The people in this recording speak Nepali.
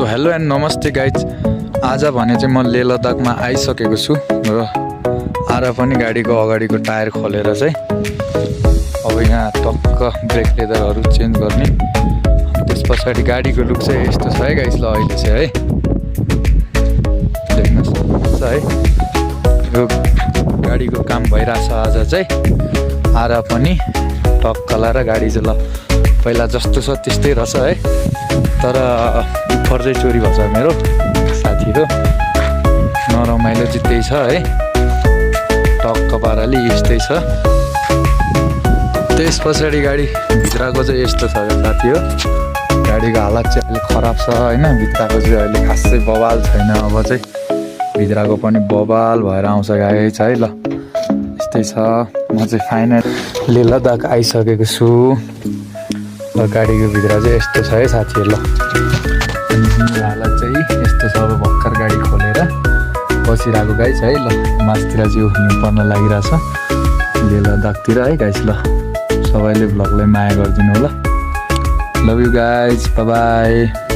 सो हेलो एन्ड नमस्ते गाइज। आज भने चाहिँ म लेह लद्दाखमा आइसकेको छु र आएर पनि गाडीको अगाडिको टायर खोलेर चाहिँ अब यहाँ टक्क ब्रेक लेदरहरू चेन्ज गर्ने। त्यस पछाडि गाडीको लुक चाहिँ यस्तो छ है गाइज। ल अहिले चाहिँ है देख्न सक्नुहुन्छ है, यो गाडीको काम भइरहेछ आज चाहिँ। आएर पनि टक्क लाएर गाडी चाहिँ ल पहिला जस्तो छ त्यस्तै रहेछ है, तर उफर चाहिँ चोरी भएछ मेरो साथी हो। नरमाइलो चाहिँ त्यही छ है, टक्क पाराले यस्तै छ। त्यस पछाडि गाडी भित्रको चाहिँ यस्तो छ साथी हो। गाडीको हालत चाहिँ अहिले खराब छ होइन, भित्रको चाहिँ अहिले खासै बवाल छैन। अब चाहिँ भित्रको पनि बवाल भएर आउँछ गाडी चाहिँ है। ल यस्तै छ। म चाहिँ फाइनल लेह लद्दाख आइसकेको छु। गाडीको भित्र चाहिँ यस्तो छ है साथीहरू। ल हालत चाहिँ यस्तो छ। अब भर्खर गाडी खोलेर बसिरहेको गाइस है। ल मासतिर चाहिँ हिउँ पर्न लागिरहेछ लेह लद्दाखतिर है गाइस। ल सबैले भ्लगलाई माया गरिदिनु होला। Love you guys, by by.